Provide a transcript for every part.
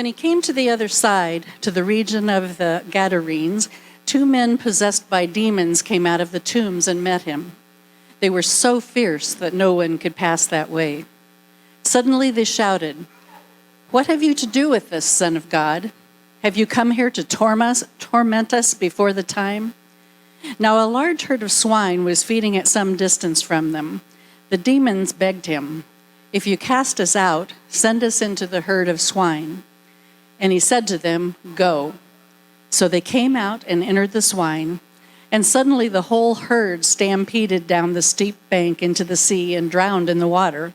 When he came to the other side, to the region of the Gadarenes, 2 men possessed by demons came out of the tombs and met him. They were so fierce that no one could pass that way. Suddenly they shouted, "What have you to do with this, Son of God? Have you come here to torment us before the time?" Now a large herd of swine was feeding at some distance from them. The demons begged him, "If you cast us out, send us into the herd of swine." And he said to them, "Go." So they came out and entered the swine, and suddenly the whole herd stampeded down the steep bank into the sea and drowned in the water.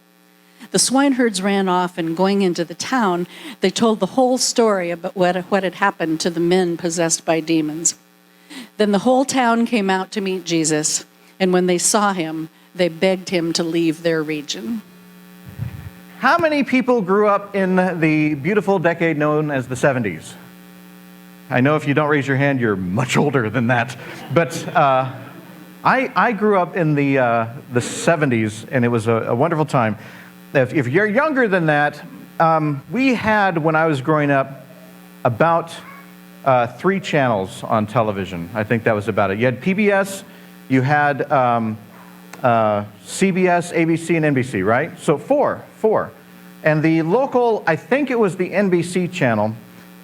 The swineherds ran off, and going into the town, they told the whole story about what had happened to the men possessed by demons. Then the whole town came out to meet Jesus, and when they saw him, they begged him to leave their region. How many people grew up in the beautiful decade known as the 70s? I know if you don't raise your hand, you're much older than that. But I grew up in the 70s, and it was a wonderful time. If you're younger than that, we had, when I was growing up, about 3 channels on television. I think that was about it. You had PBS, you had CBS, ABC, and NBC, right? So 4. And the local, I think it was the NBC channel,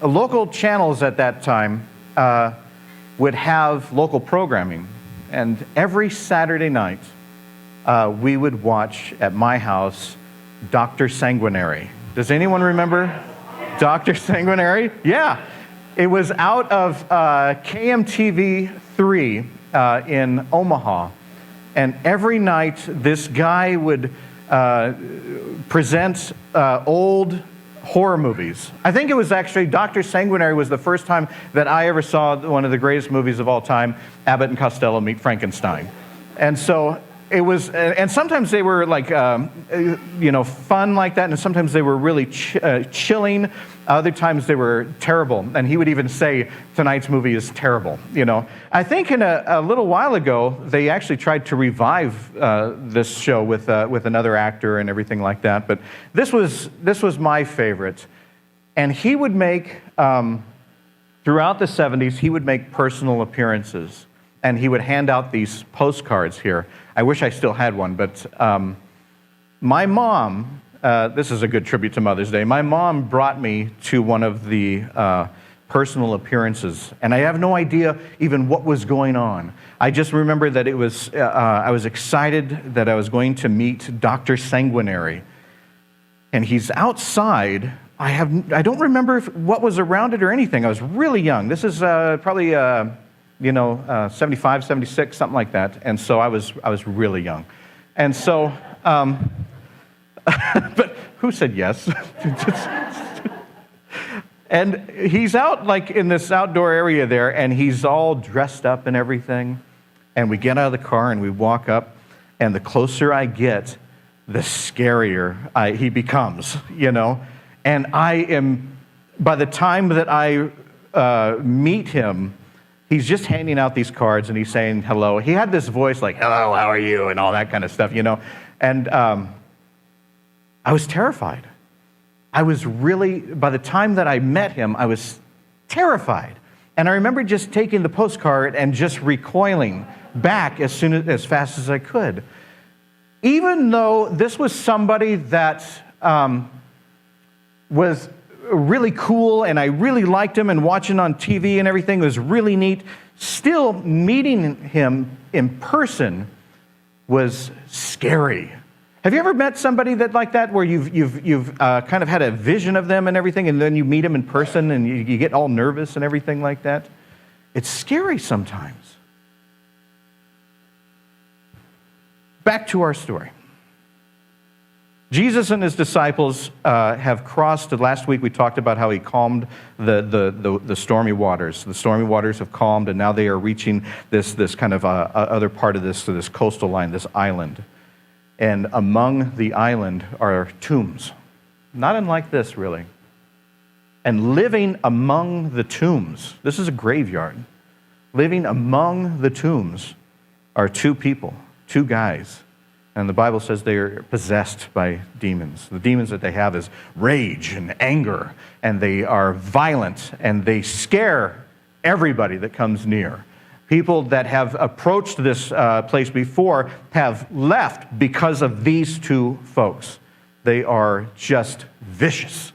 local channels at that time would have local programming. And every Saturday night, we would watch at my house Dr. Sanguinary. Does anyone remember Dr. Sanguinary? Yeah. It was out of KMTV 3 in Omaha. And every night, this guy would present old horror movies. I think it was actually Dr. Sanguinary was the first time that I ever saw one of the greatest movies of all time, Abbott and Costello Meet Frankenstein. And so it was, and sometimes they were like, fun like that, and sometimes they were really chilling. Other times they were terrible, and he would even say, "Tonight's movie is terrible." I think in a little while ago they actually tried to revive this show with another actor and everything like that. But this was my favorite, and he would make throughout the 70s he would make personal appearances, and he would hand out these postcards here. I wish I still had one, but my mom. This is a good tribute to Mother's Day. My mom brought me to one of the personal appearances, and I have no idea even what was going on. I just remember that it was, I was excited that I was going to meet Dr. Sanguinary, and he's outside. I don't remember what was around it or anything. I was really young. This is probably 75, 76, something like that, and so I was really young, and so. But who said yes? And he's out like in this outdoor area there, and he's all dressed up and everything. And we get out of the car and we walk up, and the closer I get, the scarier he becomes, And I am, by the time that I meet him, he's just handing out these cards and he's saying hello. He had this voice like, "Hello, how are you?" and all that kind of stuff, And I was terrified. I was really, by the time that I met him, I was terrified. And I remember just taking the postcard and just recoiling back as fast as I could. Even though this was somebody that was really cool, and I really liked him, and watching on TV and everything was really neat, still meeting him in person was scary. Have you ever met somebody like that, where you've kind of had a vision of them and everything, and then you meet them in person and you get all nervous and everything like that? It's scary sometimes. Back to our story. Jesus and his disciples have crossed. Last week we talked about how he calmed the stormy waters. The stormy waters have calmed, and now they are reaching this kind of other part of this coastal line, this island. And among the island are tombs, not unlike this, really. And living among the tombs, this is a graveyard. Living among the tombs are 2 people, 2 guys And the Bible says they are possessed by demons. The demons that they have is rage and anger, and they are violent, and they scare everybody that comes near. People that have approached this place before have left because of these two folks. They are just vicious.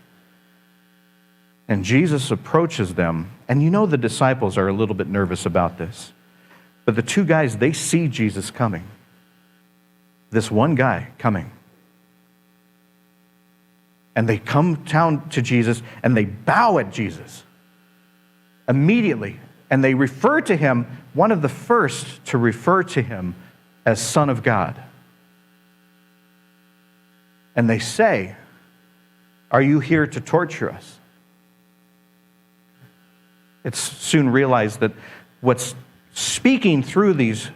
And Jesus approaches them, and you know the disciples are a little bit nervous about this. But the two guys, they see Jesus coming. This one guy coming. And they come down to Jesus, and they bow at Jesus immediately. And they refer to him, one of the first to refer to him as Son of God. And they say, "Are you here to torture us?" It's soon realized that what's speaking through these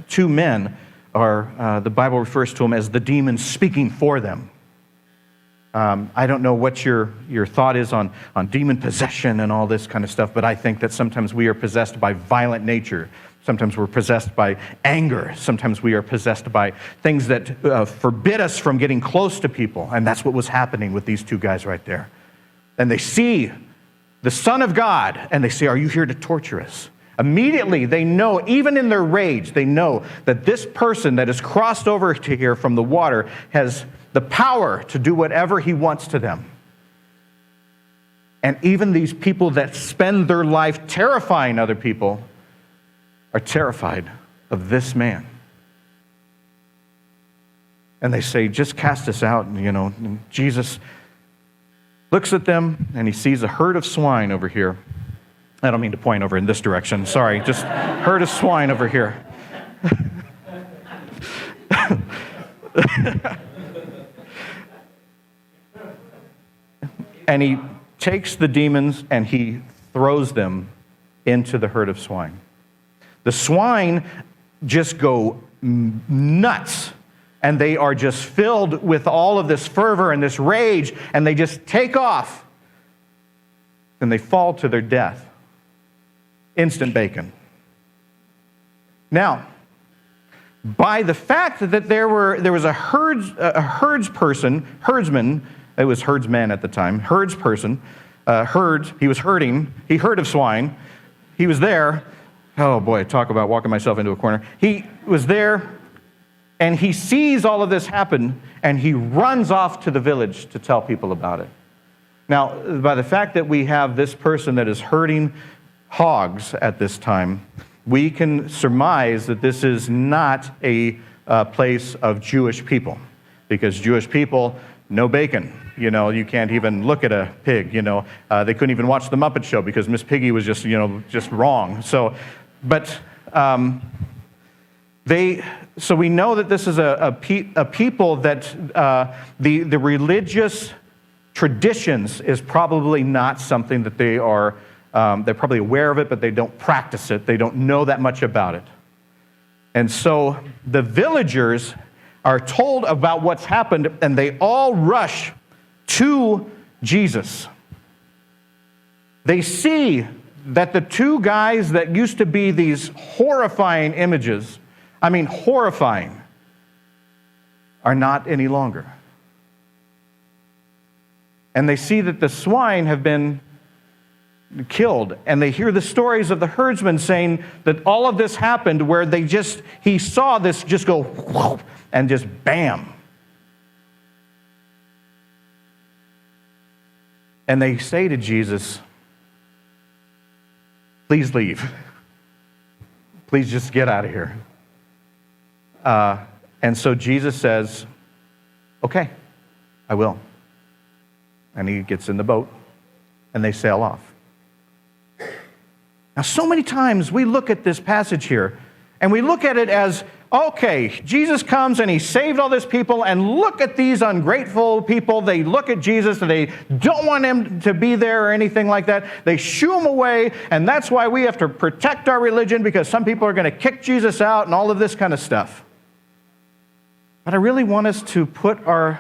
two men are, the Bible refers to them as the demons speaking for them. I don't know what your thought is on demon possession and all this kind of stuff, but I think that sometimes we are possessed by violent nature. Sometimes we're possessed by anger. Sometimes we are possessed by things that forbid us from getting close to people. And that's what was happening with these two guys right there. And they see the Son of God, and they say, "Are you here to torture us?" Immediately, they know, even in their rage, they know that this person that has crossed over to here from the water has the power to do whatever he wants to them. And even these people that spend their life terrifying other people are terrified of this man. And they say, "Just cast us out." And Jesus looks at them, and he sees a herd of swine over here. I don't mean to point over in this direction. Sorry, just herd of swine over here. And he takes the demons and he throws them into the herd of swine. The swine just go nuts, and they are just filled with all of this fervor and this rage, and they just take off, and they fall to their death. Instant bacon. Now, by the fact that there was a herdsman, it was herdsman at the time, herdsperson, he was herding, he heard of swine, he was there. Oh boy, talk about walking myself into a corner. He was there, and he sees all of this happen, and he runs off to the village to tell people about it. Now, by the fact that we have this person that is herding hogs at this time, we can surmise that this is not a place of Jewish people, because Jewish people, no bacon. You can't even look at a pig. They couldn't even watch the Muppet Show because Miss Piggy was just wrong. So we know that this is a people that the religious traditions is probably not something that they're probably aware of it, but they don't practice it. They don't know that much about it. And so the villagers are told about what's happened, and they all rush to Jesus. They see that the two guys that used to be these horrifying images, horrifying, are not any longer. And they see that the swine have been killed, and they hear the stories of the herdsmen saying that all of this happened where he saw this just go whoop, and just bam. And they say to Jesus, "Please leave. Please just get out of here." And so Jesus says, "Okay, I will." And he gets in the boat, and they sail off. Now, so many times we look at this passage here, and we look at it as, okay, Jesus comes and he saved all these people, and look at these ungrateful people. They look at Jesus and they don't want him to be there or anything like that. They shoo him away, and that's why we have to protect our religion, because some people are going to kick Jesus out and all of this kind of stuff. But I really want us to put our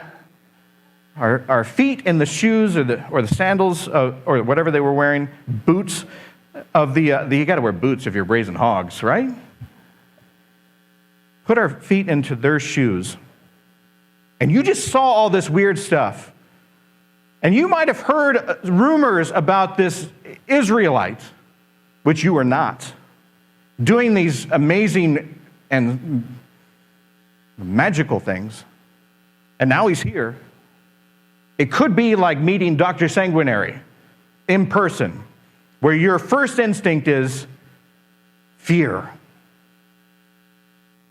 feet in the shoes or the sandals or whatever they were wearing, boots of you got to wear boots if you're raising hogs, right? put our feet into their shoes, and you just saw all this weird stuff, and you might have heard rumors about this Israelite, which you are not, doing these amazing and magical things, and now he's here. It could be like meeting Dr. Sanguinary in person, where your first instinct is fear.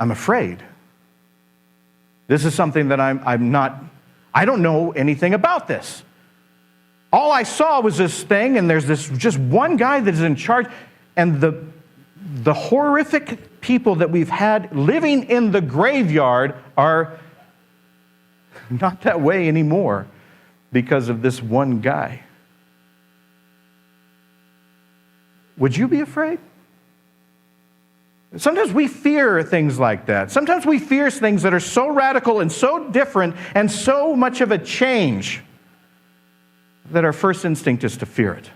I'm afraid. This is something that I don't know anything about this. All I saw was this thing, and there's this just one guy that is in charge, and the horrific people that we've had living in the graveyard are not that way anymore because of this one guy. Would you be afraid? Sometimes we fear things like that. Sometimes we fear things that are so radical and so different and so much of a change that our first instinct is to fear it.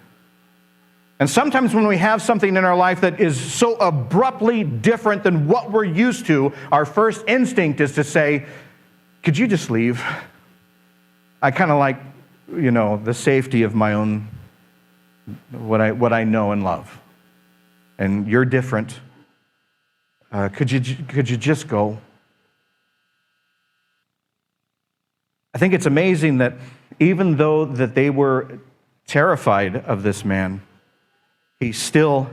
And sometimes when we have something in our life that is so abruptly different than what we're used to, our first instinct is to say, could you just leave? I kind of like, the safety of my own, what I know and love. And you're different. Could you just go? I think it's amazing that even though that they were terrified of this man, he still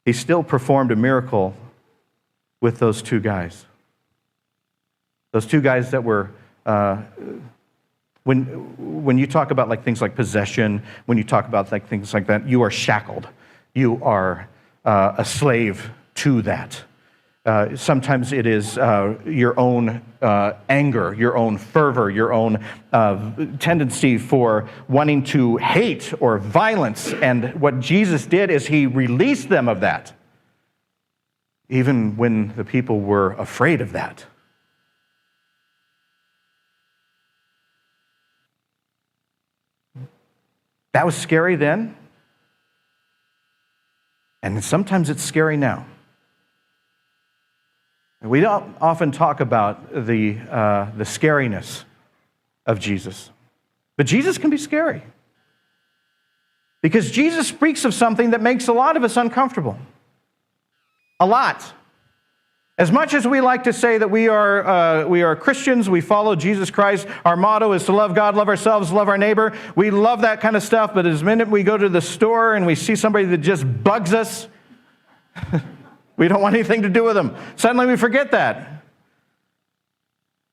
performed a miracle with those two guys. Those two guys that were, when you talk about like things like possession, when you talk about like things like that, you are shackled. You are a slave to that. Sometimes it is your own anger, your own fervor, your own tendency for wanting to hate or violence. And what Jesus did is he released them of that, even when the people were afraid of that. That was scary then, and sometimes it's scary now. We don't often talk about the scariness of Jesus, but Jesus can be scary because Jesus speaks of something that makes a lot of us uncomfortable. A lot. As much as we like to say that we are Christians, we follow Jesus Christ, our motto is to love God, love ourselves, love our neighbor. We love that kind of stuff, but as minute we go to the store and we see somebody that just bugs us, we don't want anything to do with them. Suddenly we forget that.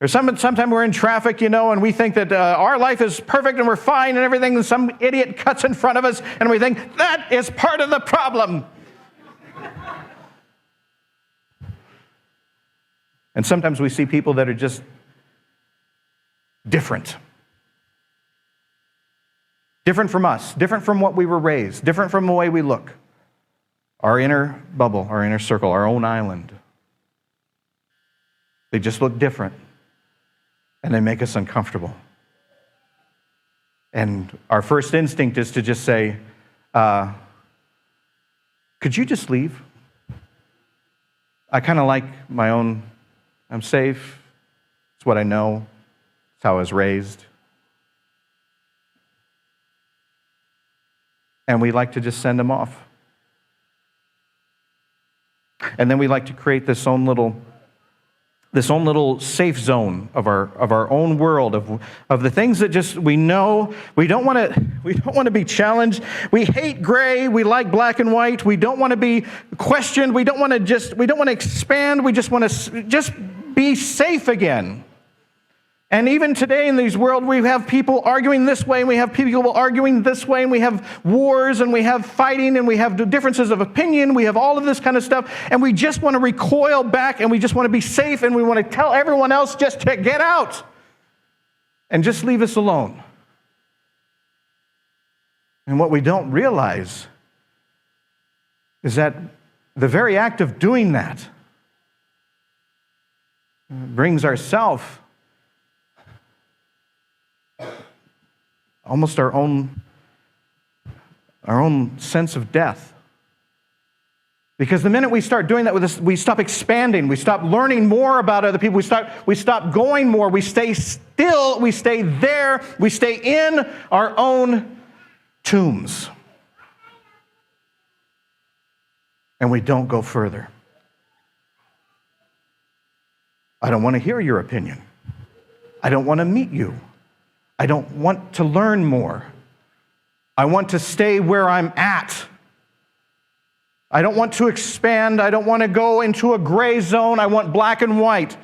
Or sometime we're in traffic, and we think that our life is perfect and we're fine and everything, and some idiot cuts in front of us, and we think, that is part of the problem. And sometimes we see people that are just different. Different from us, different from what we were raised, different from the way we look. Our inner bubble, our inner circle, our own island. They just look different, and they make us uncomfortable. And our first instinct is to just say, could you just leave? I kind of like my own. I'm safe. It's what I know. It's how I was raised. And we like to just send them off. And then we like to create this own little safe zone of our own world of the things that just we know. We don't want to be challenged. We hate gray. We like black and white. We don't want to be questioned. We don't want to expand. We just want to just be safe again. And even today in this world, we have people arguing this way, and we have people arguing this way, and we have wars, and we have fighting, and we have differences of opinion. We have all of this kind of stuff, and we just want to recoil back, and we just want to be safe, and we want to tell everyone else just to get out and just leave us alone. And what we don't realize is that the very act of doing that brings ourself almost our own sense of death. Because the minute we start doing that with us, we stop expanding. We stop learning more about other people. We stop going more. We stay still. We stay there. We stay in our own tombs. And we don't go further. I don't want to hear your opinion. I don't want to meet you. I don't want to learn more. I want to stay where I'm at. I don't want to expand. I don't want to go into a gray zone. I want black and white.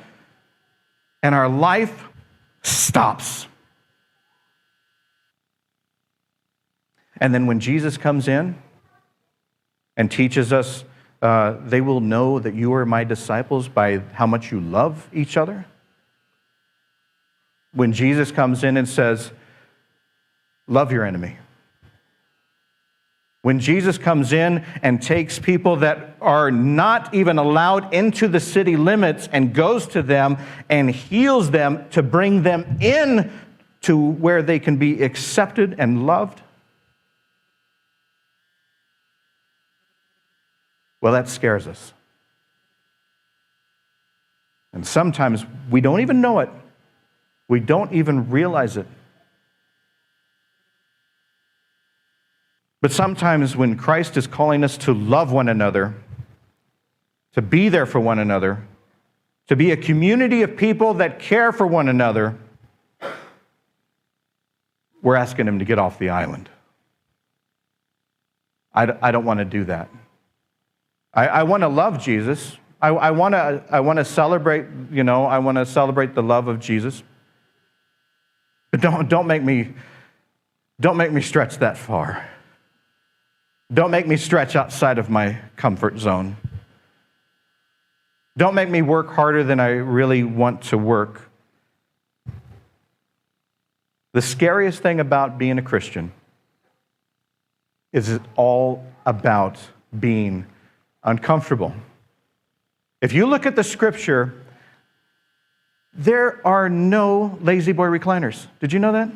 And our life stops. And then when Jesus comes in and teaches us, they will know that you are my disciples by how much you love each other. When Jesus comes in and says, love your enemy. When Jesus comes in and takes people that are not even allowed into the city limits and goes to them and heals them to bring them in to where they can be accepted and loved, well, that scares us. And sometimes we don't even know it. We don't even realize it. But sometimes when Christ is calling us to love one another, to be there for one another, to be a community of people that care for one another, we're asking him to get off the island. I don't want to do that. I want to love Jesus. I want to celebrate, I want to celebrate the love of Jesus. But don't make me stretch that far. Don't make me stretch outside of my comfort zone. Don't make me work harder than I really want to work. The scariest thing about being a Christian is it's all about being uncomfortable. If you look at the scripture, there are no lazy boy recliners. Did you know that?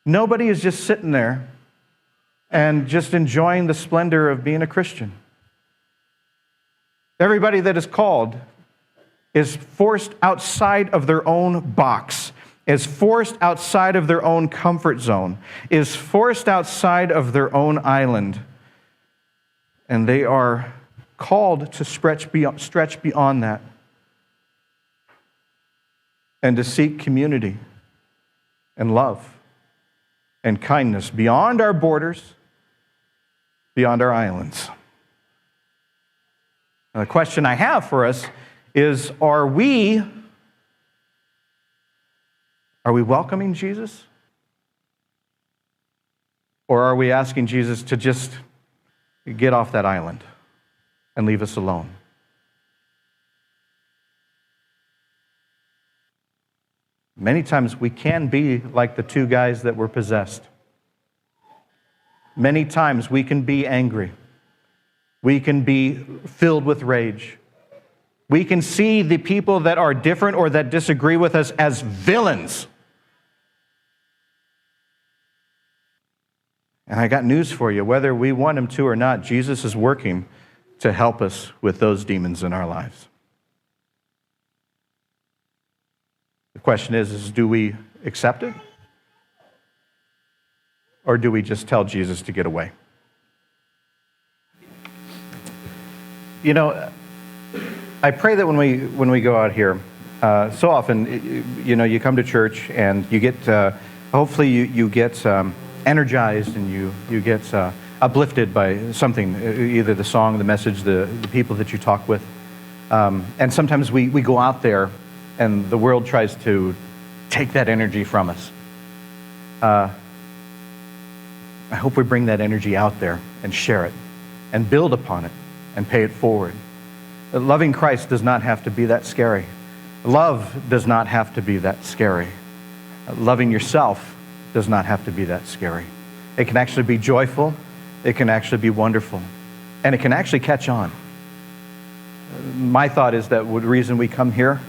Nobody is just sitting there and just enjoying the splendor of being a Christian. Everybody that is called is forced outside of their own box, is forced outside of their own comfort zone, is forced outside of their own island. And they are called to stretch beyond that and to seek community and love and kindness beyond our borders, beyond our islands. Now, the question I have for us is, are we welcoming Jesus? Or are we asking Jesus to just get off that island and leave us alone? Many times we can be like the two guys that were possessed. Many times we can be angry. We can be filled with rage. We can see the people that are different or that disagree with us as villains. And I got news for you. Whether we want him to or not, Jesus is working to help us with those demons in our lives. The question is do we accept it? Or do we just tell Jesus to get away? I pray that when we go out here, so often, you come to church and you get, hopefully you get energized and you get uplifted by something, either the song, the message, the people that you talk with. And sometimes we go out there and the world tries to take that energy from us. I hope we bring that energy out there and share it and build upon it and pay it forward. Loving Christ does not have to be that scary. Love does not have to be that scary. Loving yourself does not have to be that scary. It can actually be joyful. It can actually be wonderful. And it can actually catch on. My thought is that the reason we come here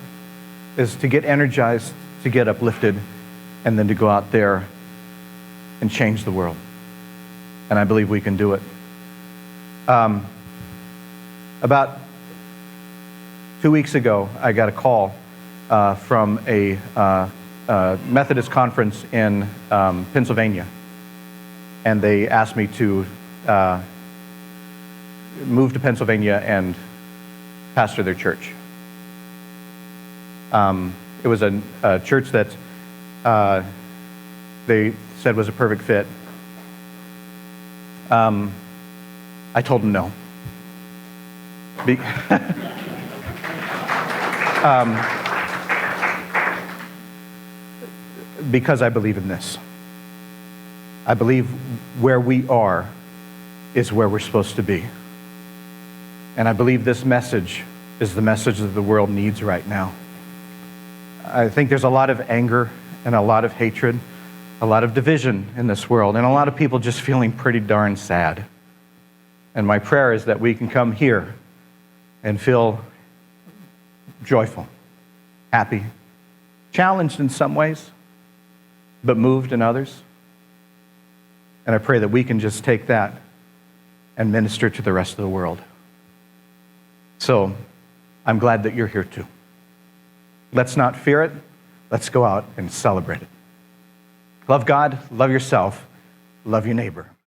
is to get energized, to get uplifted, and then to go out there and change the world. And I believe we can do it. About 2 weeks ago, I got a call from a Methodist conference in Pennsylvania, and they asked me to move to Pennsylvania and pastor their church. It was a church that they said was a perfect fit. I told them no. Because I believe in this. I believe where we are is where we're supposed to be. And I believe this message is the message that the world needs right now. I think there's a lot of anger and a lot of hatred, a lot of division in this world, and a lot of people just feeling pretty darn sad. And my prayer is that we can come here and feel joyful, happy, challenged in some ways, but moved in others. And I pray that we can just take that and minister to the rest of the world. So I'm glad that you're here too. Let's not fear it. Let's go out and celebrate it. Love God, love yourself, love your neighbor.